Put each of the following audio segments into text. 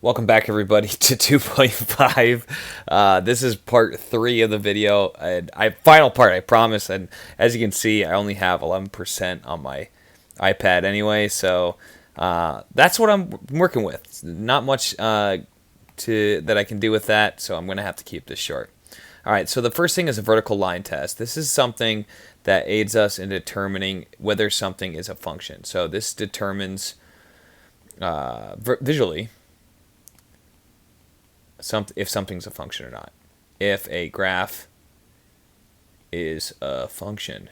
Welcome back, everybody, to 2.5. This is part 3 of the video, and final part, I promise. And as you can see, I only have 11% on my iPad anyway, so that's what I'm working with. Not much that I can do with that, so I'm going to have to keep this short. All right, so the first thing is a vertical line test. This is something that aids us in determining whether something is a function. So this determines visually if something's a function or not. If a graph is a function.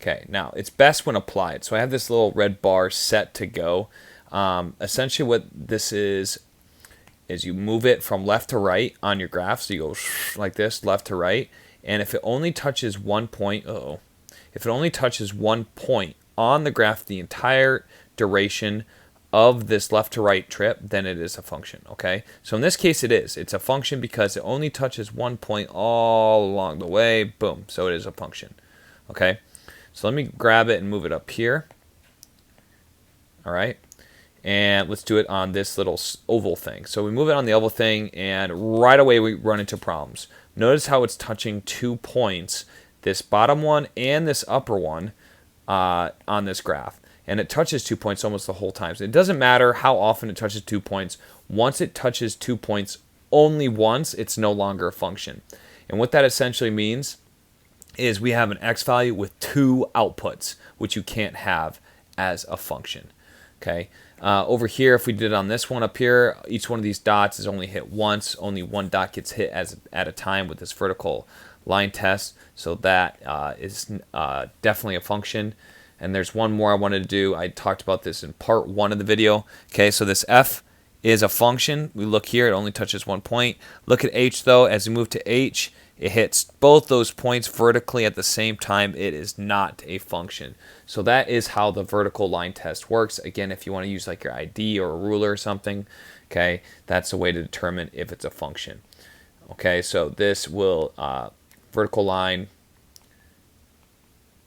Okay, now it's best when applied. So I have this little red bar set to go. Essentially what this is you move it from left to right on your graph. So you go like this, left to right. And if it only touches one point, if it only touches one point on the graph the entire duration of this left to right trip, then it is a function, okay? So in this case it is. It's a function because it only touches one point all along the way. Boom, so it is a function, okay? So let me grab it and move it up here. All right, and let's do it on this little oval thing. So we move it on the oval thing, and right away we run into problems. Notice how it's touching 2 points, this bottom one and this upper one on this graph. And it touches 2 points almost the whole time. So it doesn't matter how often it touches 2 points. Once it touches 2 points only once, it's no longer a function. And what that essentially means is we have an x value with 2 outputs, which you can't have as a function. Okay. Over here, if we did it on this one up here, each one of these dots is only hit once. Only one dot gets hit at a time with this vertical line test. So that is definitely a function. And there's one more I wanted to do. I talked about this in part 1 of the video. Okay, so this f is a function. We look here, it only touches 1 point. Look at h though. As we move to h, it hits both those points vertically at the same time. It is not a function. So that is how the vertical line test works. Again, if you want to use like your ID or a ruler or something, okay, that's a way to determine if it's a function. Okay, so this will, vertical line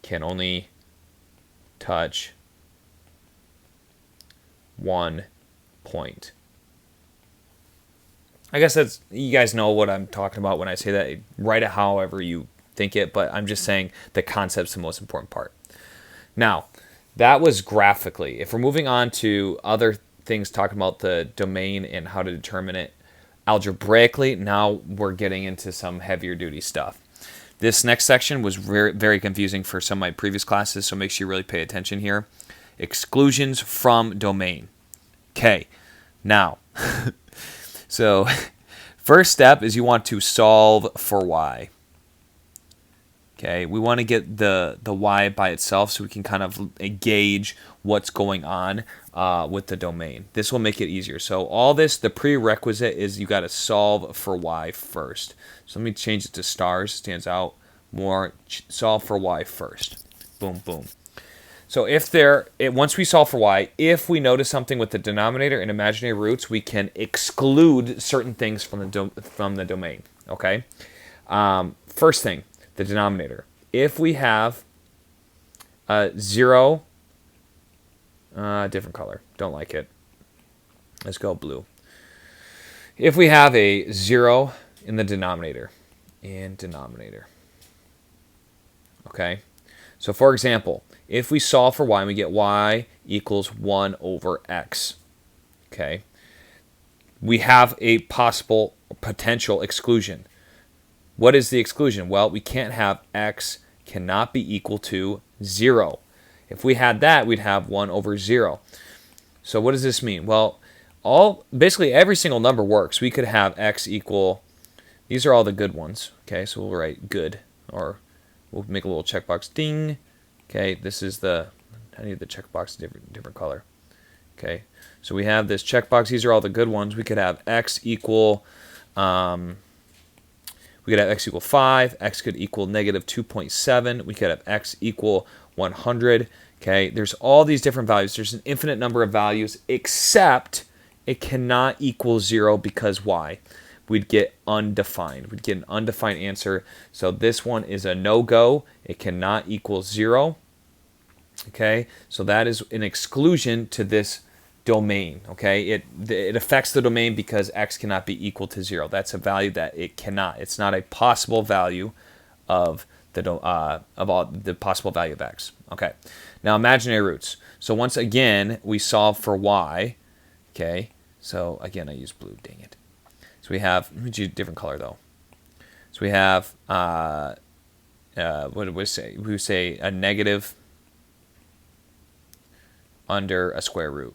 can only touch 1 point. I guess that's, you guys know what I'm talking about when I say that. Write it however you think it, but I'm just saying the concept's the most important part. Now, that was graphically. If we're moving on to other things talking about the domain and how to determine it algebraically, now we're getting into some heavier duty stuff. This next section was very, very confusing for some of my previous classes, so make sure you really pay attention here. Exclusions from domain. Okay, now, so first step is you want to solve for y. Okay, we want to get the y by itself so we can kind of gauge what's going on with the domain. This will make it easier. So all this, the prerequisite is you got to solve for y first. So let me change it to stars, stands out more. Solve for y first. Boom, boom. So once we solve for y, if we notice something with the denominator and imaginary roots, we can exclude certain things from the domain. Okay. First thing, the denominator. If we have 0, different color, don't like it. Let's go blue. If we have a 0 in the denominator, okay. So for example, if we solve for y and we get y equals 1 over x, okay, we have a potential exclusion. What is the exclusion? Well, we can't have x cannot be equal to 0. If we had that, we'd have 1 over 0. So what does this mean? Well, basically every single number works. We could have x equal, these are all the good ones. Okay, so we'll write good, or we'll make a little checkbox, ding. Okay, this is I need the checkbox different color. Okay, so we have this checkbox. These are all the good ones. We could have x equal, we could have x equal 5. X could equal negative 2.7. We could have x equal 100. Okay, there's all these different values. There's an infinite number of values, except it cannot equal 0 because why? We'd get undefined. We'd get an undefined answer. So this one is a no-go. It cannot equal 0. Okay, so that is an exclusion to this domain, okay? It affects the domain because x cannot be equal to 0. That's a value that it cannot. It's not a possible value of all the possible value of x. Okay. Now imaginary roots. So once again, we solve for y. Okay. So again, I use blue. Dang it. So we have, let me do a different color though. So we have what do we say? We say a negative under a square root.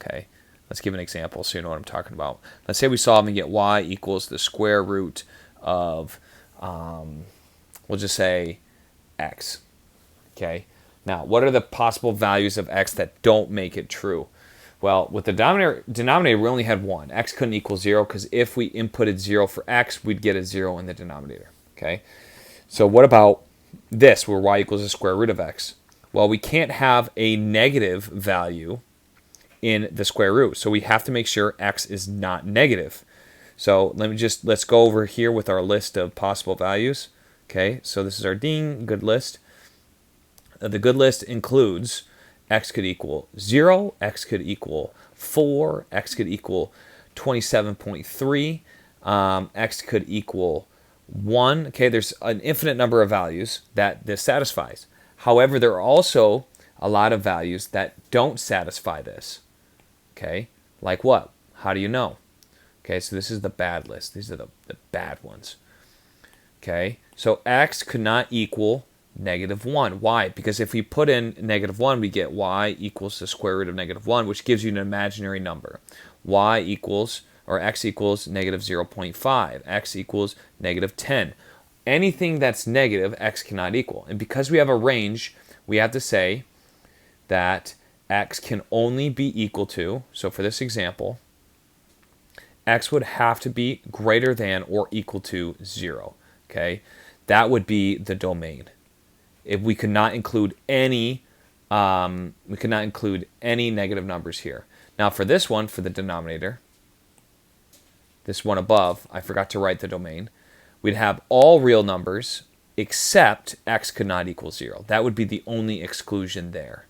Okay, let's give an example so you know what I'm talking about. Let's say we solve and get y equals the square root of, we'll just say x. Okay, now what are the possible values of x that don't make it true? Well, with the denominator we only had 1. X couldn't equal 0 because if we inputted 0 for x, we'd get a 0 in the denominator. Okay, so what about this, where y equals the square root of x? Well, we can't have a negative value in the square root, so we have to make sure x is not negative. So let's go over here with our list of possible values. Okay, so this is our good list. The good list includes x could equal 0, x could equal 4, x could equal 27.3, x could equal 1. Okay, there's an infinite number of values that this satisfies. However, there are also a lot of values that don't satisfy this. Okay, like what? How do you know? Okay, so this is the bad list. These are the bad ones. Okay, so x could not equal -1. Why? Because if we put in -1, we get y equals the square root of -1, which gives you an imaginary number. Y equals, or x equals -0.5. X equals -10. Anything that's negative, x cannot equal. And because we have a range, we have to say that x can only be equal to, so for this example, x would have to be greater than or equal to 0. Okay, that would be the domain. If we could not include any, negative numbers here. Now for this one, for the denominator, this one above, I forgot to write the domain. We'd have all real numbers except x could not equal 0. That would be the only exclusion there.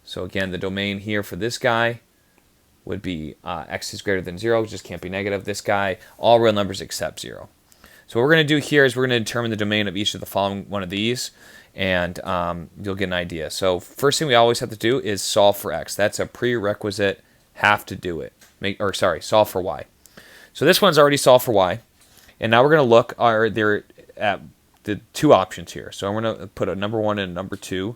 So again, the domain here for this guy would be x is greater than 0, just can't be negative. This guy, all real numbers except 0. So what we're going to do here is we're going to determine the domain of each of the following one of these, and you'll get an idea. So first thing we always have to do is solve for x. That's a prerequisite, have to do it. Solve for y. So this one's already solved for y, and now we're going to look at the two options here. So I'm going to put a number 1 and a number 2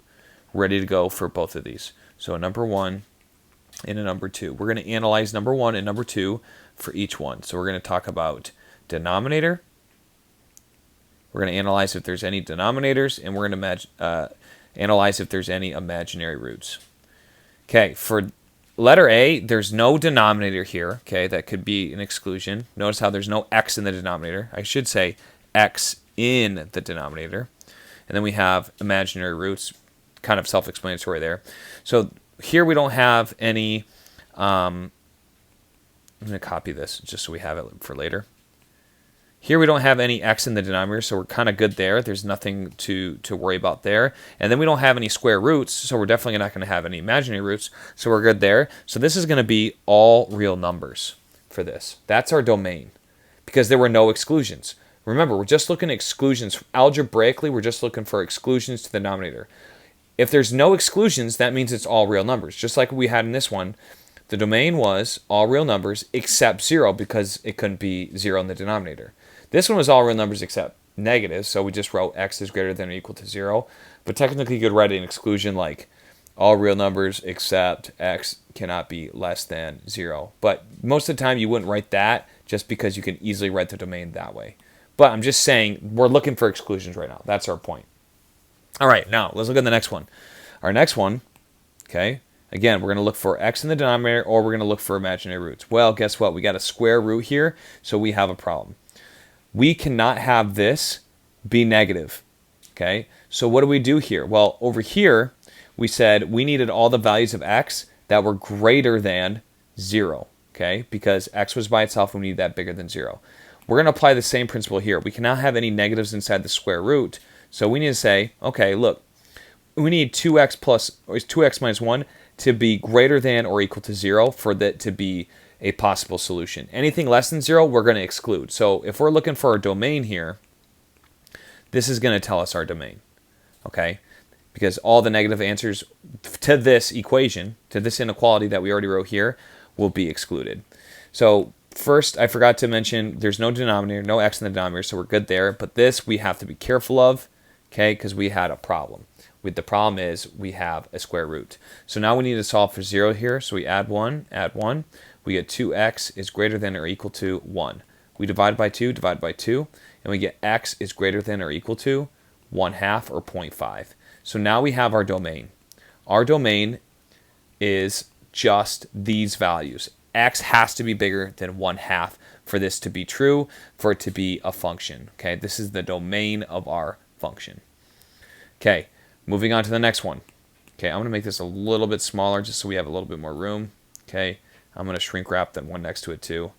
ready to go for both of these. So a number 1 and a number 2. We're going to analyze number 1 and number 2 for each one. So we're going to talk about denominator. We're going to analyze if there's any denominators, and we're going to analyze if there's any imaginary roots. Okay, for letter A, there's no denominator here. Okay, that could be an exclusion. Notice how there's no x in the denominator. I should say x in the denominator. And then we have imaginary roots, kind of self-explanatory there. So here we don't have any, I'm going to copy this just so we have it for later. Here we don't have any x in the denominator, so we're kind of good there. There's nothing to worry about there. And then we don't have any square roots, so we're definitely not going to have any imaginary roots, so we're good there. So this is going to be all real numbers for this. That's our domain, because there were no exclusions. Remember, we're just looking at exclusions. Algebraically, we're just looking for exclusions to the denominator. If there's no exclusions, that means it's all real numbers. Just like we had in this one, the domain was all real numbers except 0 because it couldn't be 0 in the denominator. This one was all real numbers except negative, so we just wrote x is greater than or equal to 0. But technically you could write an exclusion like all real numbers except x cannot be less than 0. But most of the time you wouldn't write that just because you can easily write the domain that way. But I'm just saying we're looking for exclusions right now. That's our point. All right, now let's look at the next one. Our next one, okay, again, we're going to look for x in the denominator, or we're going to look for imaginary roots. Well, guess what? We got a square root here, so we have a problem. We cannot have this be negative, okay? So what do we do here? Well, over here, we said we needed all the values of x that were greater than 0, okay? Because x was by itself, we need that bigger than 0. We're going to apply the same principle here. We cannot have any negatives inside the square root, so we need to say, okay, look, we need 2x plus, or 2x minus 1 to be greater than or equal to 0 for that to be a possible solution. Anything less than 0, we're going to exclude. So if we're looking for a domain here, this is going to tell us our domain, okay? Because all the negative answers to this equation, to this inequality that we already wrote here, will be excluded. So first, I forgot to mention there's no denominator, no x in the denominator, so we're good there. But this we have to be careful of, okay, because we had a problem. The problem is we have a square root. So now we need to solve for 0 here. So we add 1. We get 2x is greater than or equal to 1. We divide by 2, and we get x is greater than or equal to 1/2 or 0.5. So now we have our domain. Our domain is just these values. X has to be bigger than 1/2 for this to be true, for it to be a function. Okay, this is the domain of our function. Okay, moving on to the next one. Okay, I'm going to make this a little bit smaller just so we have a little bit more room. Okay, I'm going to shrink wrap the one next to it too.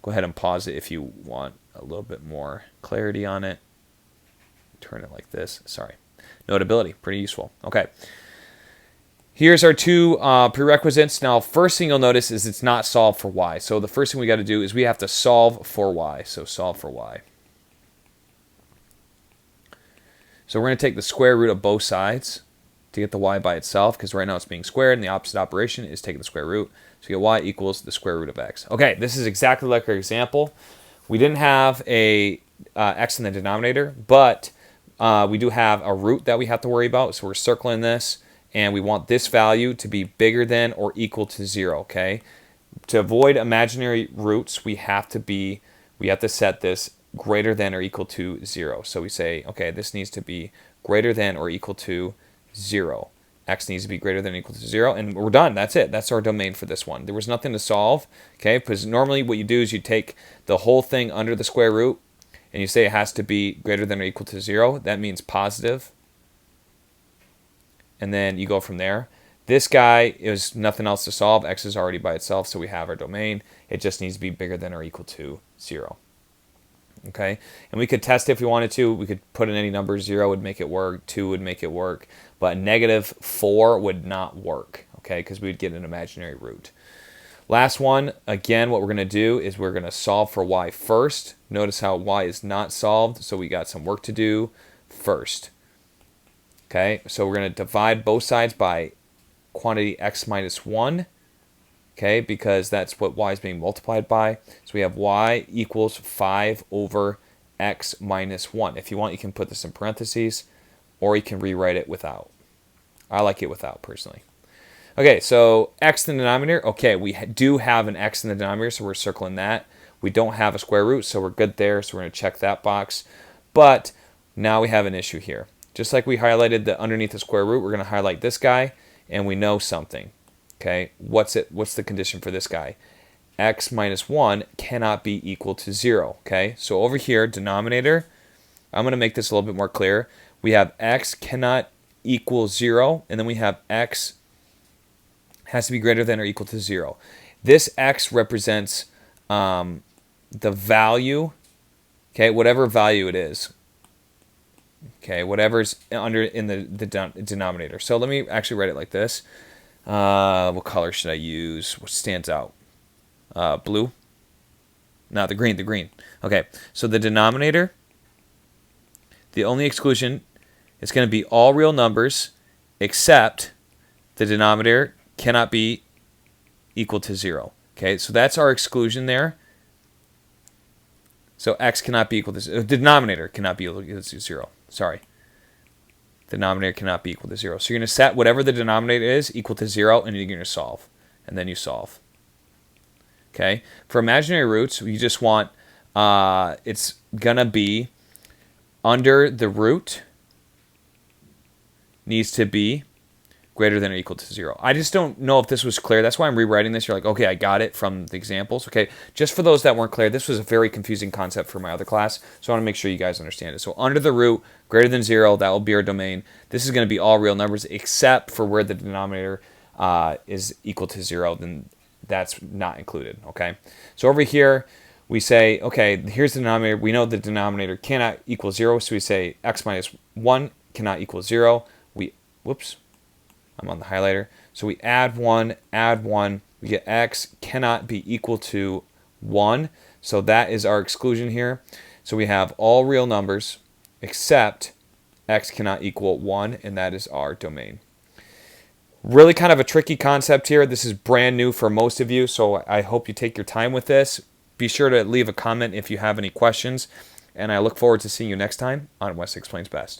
Go ahead and pause it if you want a little bit more clarity on it. Turn it like this. Sorry. Notability, pretty useful. Okay. Here's our two prerequisites. Now, first thing you'll notice is it's not solved for y. So the first thing we got to do is we have to solve for y. So solve for y. So we're going to take the square root of both sides to get the y by itself, because right now it's being squared, and the opposite operation is taking the square root. So you get y equals the square root of x. Okay, this is exactly like our example. We didn't have a x in the denominator, but we do have a root that we have to worry about. So we're circling this, and we want this value to be bigger than or equal to 0. Okay, to avoid imaginary roots, we have to set this greater than or equal to 0. So we say, okay, this needs to be greater than or equal to 0. X needs to be greater than or equal to 0, and we're done. That's it. That's our domain for this one. There was nothing to solve, okay? Because normally what you do is you take the whole thing under the square root, and you say it has to be greater than or equal to 0. That means positive. And then you go from there. This guy is nothing else to solve. X is already by itself, so we have our domain. It just needs to be bigger than or equal to 0. Okay, and we could test it if we wanted to. We could put in any number. 0 would make it work. 2 would make it work. But -4 would not work, okay, because we'd get an imaginary root. Last one, again, what we're going to do is we're going to solve for y first. Notice how y is not solved, so we got some work to do first. Okay, so we're going to divide both sides by quantity x minus 1. Okay, because that's what y is being multiplied by. So we have y equals 5 over x minus 1. If you want, you can put this in parentheses, or you can rewrite it without. I like it without, personally. Okay, so x in the denominator. Okay, we do have an x in the denominator, so we're circling that. We don't have a square root, so we're good there, so we're going to check that box. But now we have an issue here. Just like we highlighted the underneath the square root, we're going to highlight this guy, and we know something. Okay, what's the condition for this guy? X minus 1 cannot be equal to 0. Okay, so over here, denominator, I'm going to make this a little bit more clear. We have x cannot equal 0, and then we have x has to be greater than or equal to 0. This x represents the value, okay, whatever value it is. Okay, whatever's in the denominator. So let me actually write it like this. What color should I use? What stands out? Blue? No, the green. Okay, so the denominator, the only exclusion is going to be all real numbers except the denominator cannot be equal to 0. Okay, so that's our exclusion there. So x cannot be equal to 0. The denominator cannot be equal to 0. Sorry. Denominator cannot be equal to 0. So you're going to set whatever the denominator is equal to 0, and you're going to solve. And then you solve. Okay? For imaginary roots, you just want, it's going to be under the root needs to be greater than or equal to 0. I just don't know if this was clear. That's why I'm rewriting this. You're like, okay, I got it from the examples. Okay, just for those that weren't clear, this was a very confusing concept for my other class, so I want to make sure you guys understand it. So under the root, greater than 0, that will be our domain. This is going to be all real numbers except for where the denominator is equal to 0, then that's not included, okay? So over here, we say, okay, here's the denominator. We know the denominator cannot equal 0, so we say x minus 1 cannot equal 0. Whoops, I'm on the highlighter. So we add 1, we get x cannot be equal to 1. So that is our exclusion here. So we have all real numbers except x cannot equal 1, and that is our domain. Really kind of a tricky concept here. This is brand new for most of you, so I hope you take your time with this. Be sure to leave a comment if you have any questions, and I look forward to seeing you next time on Wes Explains Best.